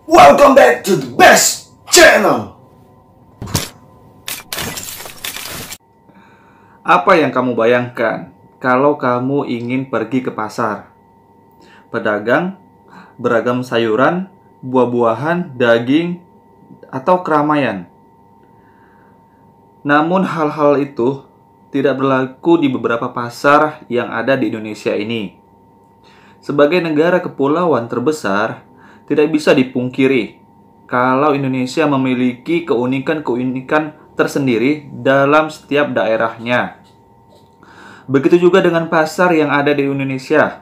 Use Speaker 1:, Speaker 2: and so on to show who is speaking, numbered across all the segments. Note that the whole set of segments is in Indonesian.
Speaker 1: Welcome back to the best channel.
Speaker 2: Apa yang kamu bayangkan kalau kamu ingin pergi ke pasar? Pedagang, beragam sayuran, buah-buahan, daging, atau keramaian. Namun hal-hal itu tidak berlaku di beberapa pasar yang ada di Indonesia ini. Sebagai negara kepulauan terbesar, tidak bisa dipungkiri kalau Indonesia memiliki keunikan-keunikan tersendiri dalam setiap daerahnya. Begitu juga dengan pasar yang ada di Indonesia.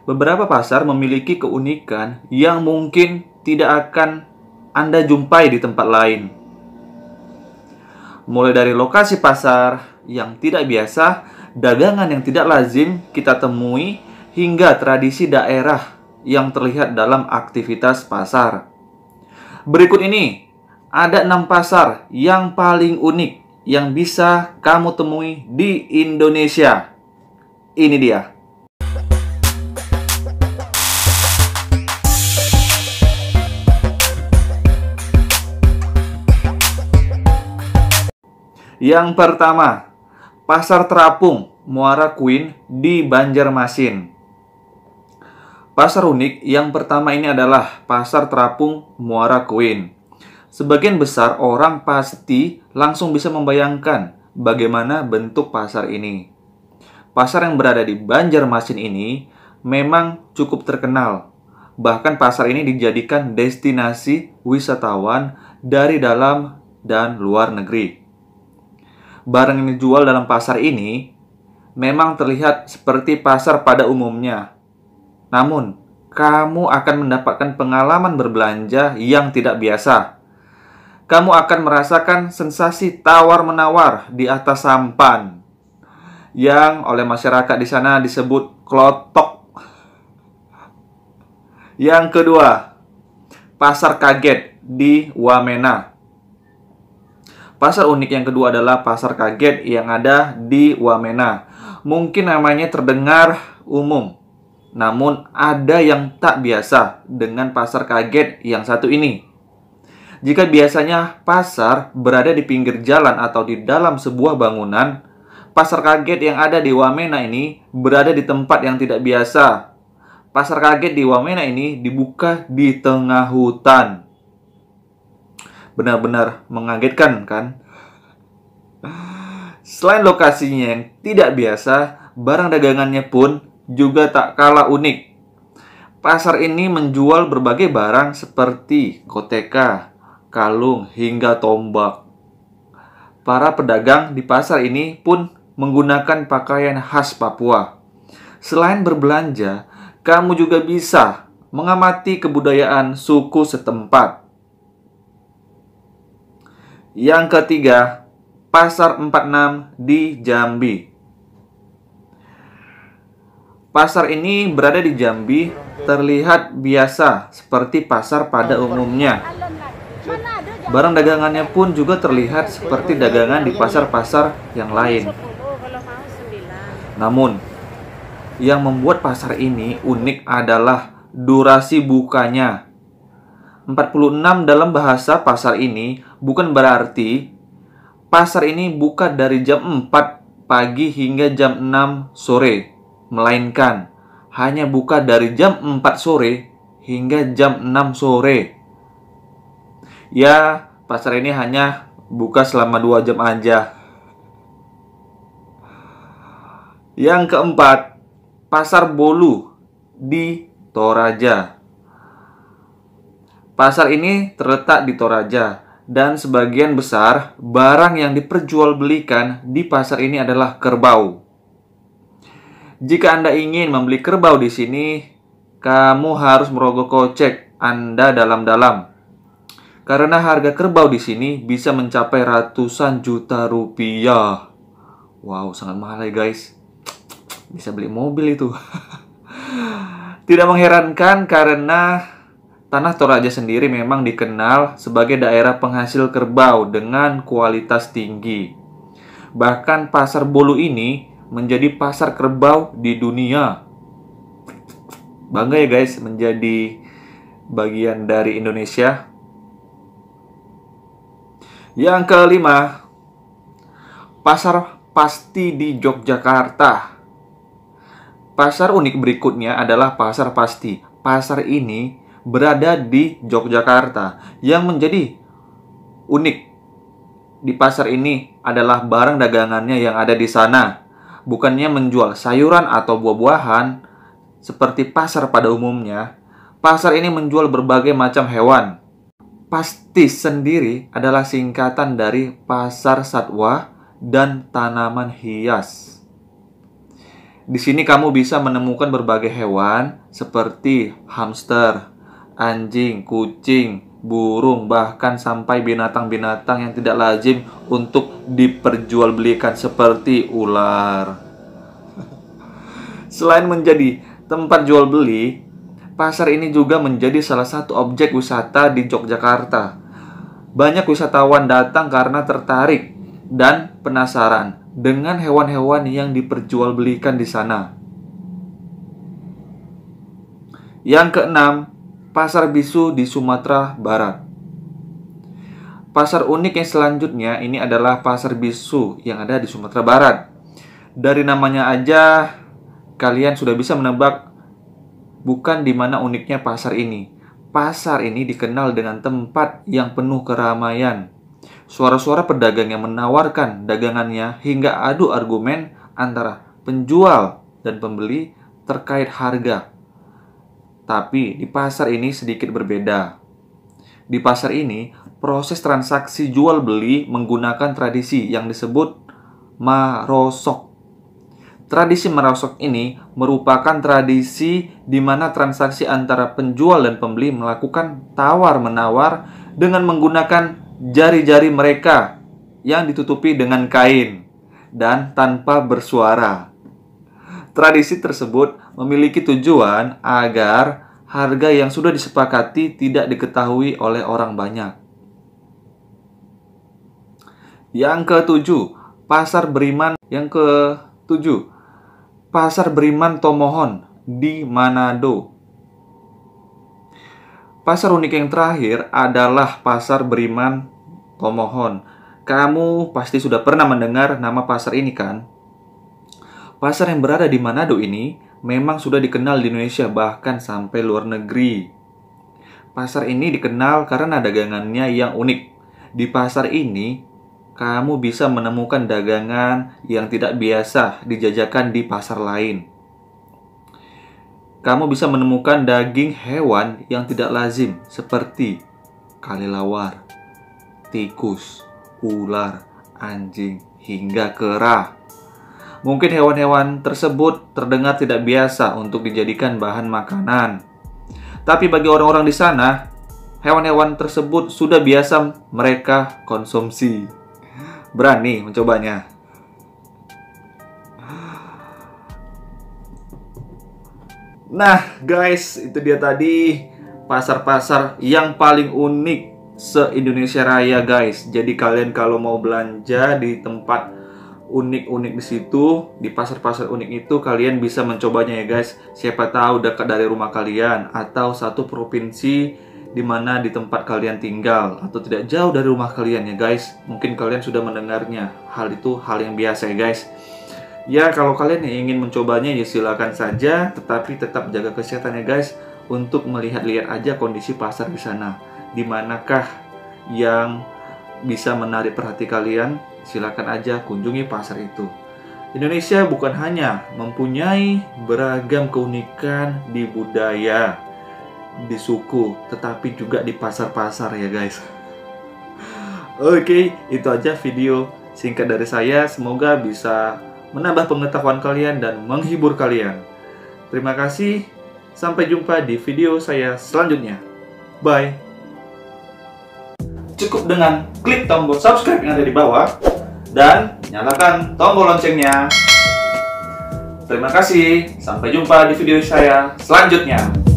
Speaker 2: Beberapa pasar memiliki keunikan yang mungkin tidak akan Anda jumpai di tempat lain. Mulai dari lokasi pasar yang tidak biasa, dagangan yang tidak lazim kita temui, hingga tradisi daerah yang terlihat dalam aktivitas pasar. Berikut ini ada 6 pasar yang paling unik yang bisa kamu temui di Indonesia. Ini dia. Yang pertama, Pasar Terapung, Muara Queen di Banjarmasin. Pasar unik yang pertama ini adalah Pasar Terapung Muara Queen. Sebagian besar orang pasti langsung bisa membayangkan bagaimana bentuk pasar ini. Pasar yang berada di Banjarmasin ini memang cukup terkenal. Bahkan pasar ini dijadikan destinasi wisatawan dari dalam dan luar negeri. Barang yang dijual dalam pasar ini memang terlihat seperti pasar pada umumnya. Namun, kamu akan mendapatkan pengalaman berbelanja yang tidak biasa. Kamu akan merasakan sensasi tawar-menawar di atas sampan, yang oleh masyarakat di sana disebut klotok. Yang kedua, Pasar Kaget di Wamena. Pasar unik yang kedua adalah Pasar Kaget yang ada di Wamena. Mungkin namanya terdengar umum, namun ada yang tak biasa dengan Pasar Kaget yang satu ini. Jika biasanya pasar berada di pinggir jalan atau di dalam sebuah bangunan, Pasar Kaget yang ada di Wamena ini berada di tempat yang tidak biasa. Pasar Kaget di Wamena ini dibuka di tengah hutan. Benar-benar mengagetkan, kan? Selain lokasinya yang tidak biasa, barang dagangannya pun juga tak kalah unik. Pasar ini menjual berbagai barang seperti koteka, kalung, hingga tombak. Para pedagang di pasar ini pun menggunakan pakaian khas Papua. Selain berbelanja, kamu juga bisa mengamati kebudayaan suku setempat. Yang ketiga, Pasar 46 di Jambi. Pasar ini berada di Jambi, terlihat biasa seperti pasar pada umumnya. Barang dagangannya pun juga terlihat seperti dagangan di pasar-pasar yang lain. Namun, yang membuat pasar ini unik adalah durasi bukanya. 46 dalam bahasa pasar ini bukan berarti pasar ini buka dari jam 4 pagi hingga jam 6 sore, melainkan hanya buka dari jam 4 sore hingga jam 6 sore. Ya, pasar ini hanya buka selama 2 jam aja. Yang keempat, Pasar Bolu di Toraja. Pasar ini terletak di Toraja, dan sebagian besar barang yang diperjualbelikan di pasar ini adalah kerbau. Jika Anda ingin membeli kerbau di sini, kamu harus merogoh kocek Anda dalam-dalam. Karena harga kerbau di sini bisa mencapai ratusan juta rupiah. Wow, sangat mahal ya guys. Bisa beli mobil itu. Tidak mengherankan karena Tanah Toraja sendiri memang dikenal sebagai daerah penghasil kerbau dengan kualitas tinggi. Bahkan pasar Bolu ini menjadi pasar kerbau di dunia. Bangga ya guys menjadi bagian dari Indonesia. Yang kelima, pasar pasti di Yogyakarta. Pasar unik berikutnya adalah pasar pasti. Pasar ini berada di Yogyakarta. Yang menjadi unik di pasar ini adalah barang dagangannya yang ada di sana. Bukannya menjual sayuran atau buah-buahan seperti pasar pada umumnya. Pasar ini menjual berbagai macam hewan. Pasti sendiri adalah singkatan dari pasar satwa dan tanaman hias. Di sini kamu bisa menemukan berbagai hewan seperti hamster, anjing, kucing, burung, bahkan sampai binatang-binatang yang tidak lazim untuk diperjualbelikan seperti ular. Selain menjadi tempat jual beli, pasar ini juga menjadi salah satu objek wisata di Yogyakarta. Banyak wisatawan datang karena tertarik dan penasaran dengan hewan-hewan yang diperjualbelikan di sana. Yang keenam, pasar bisu di Sumatera Barat. Pasar unik yang selanjutnya ini adalah pasar bisu yang ada di Sumatera Barat. Dari namanya aja, kalian sudah bisa menebak bukan di mana uniknya pasar ini. Pasar ini dikenal dengan tempat yang penuh keramaian. Suara-suara pedagang yang menawarkan dagangannya hingga adu argumen antara penjual dan pembeli terkait harga. Tapi di pasar ini sedikit berbeda. Di pasar ini, proses transaksi jual beli menggunakan tradisi yang disebut marosok. Tradisi marosok ini merupakan tradisi di mana transaksi antara penjual dan pembeli melakukan tawar-menawar dengan menggunakan jari-jari mereka yang ditutupi dengan kain dan tanpa bersuara. Tradisi tersebut memiliki tujuan agar harga yang sudah disepakati tidak diketahui oleh orang banyak. Yang ketujuh, pasar Beriman. Yang ketujuh, pasar Beriman Tomohon di Manado. Pasar unik yang terakhir adalah pasar Beriman Tomohon. Kamu pasti sudah pernah mendengar nama pasar ini kan? Pasar yang berada di Manado ini memang sudah dikenal di Indonesia bahkan sampai luar negeri. Pasar ini dikenal karena dagangannya yang unik. Di pasar ini, kamu bisa menemukan dagangan yang tidak biasa dijajakan di pasar lain. Kamu bisa menemukan daging hewan yang tidak lazim seperti kelelawar, tikus, ular, anjing, hingga kera. Mungkin hewan-hewan tersebut terdengar tidak biasa untuk dijadikan bahan makanan. Tapi bagi orang-orang di sana, hewan-hewan tersebut sudah biasa mereka konsumsi. Berani mencobanya? Nah guys, itu dia tadi pasar-pasar yang paling unik se-Indonesia Raya guys. Jadi kalian kalau mau belanja di tempat unik-unik di situ, di pasar-pasar unik itu, kalian bisa mencobanya ya guys. Siapa tahu dekat dari rumah kalian atau satu provinsi di mana di tempat kalian tinggal atau tidak jauh dari rumah kalian ya guys. Mungkin kalian sudah mendengarnya. Hal itu hal yang biasa ya guys. Ya, kalau kalian ingin mencobanya ya silakan saja, tetapi tetap jaga kesehatan ya guys untuk melihat-lihat aja kondisi pasar di sana. Di manakah yang bisa menarik perhati kalian? Silakan aja kunjungi pasar itu. Indonesia bukan hanya mempunyai beragam keunikan di budaya, di suku, tetapi juga di pasar-pasar ya guys. Oke, itu aja video singkat dari saya. Semoga bisa menambah pengetahuan kalian dan menghibur kalian. Terima kasih. Sampai jumpa di video saya selanjutnya. Bye. Cukup dengan klik tombol subscribe yang ada di bawah dan nyalakan tombol loncengnya. Terima kasih. Sampai jumpa di video saya selanjutnya.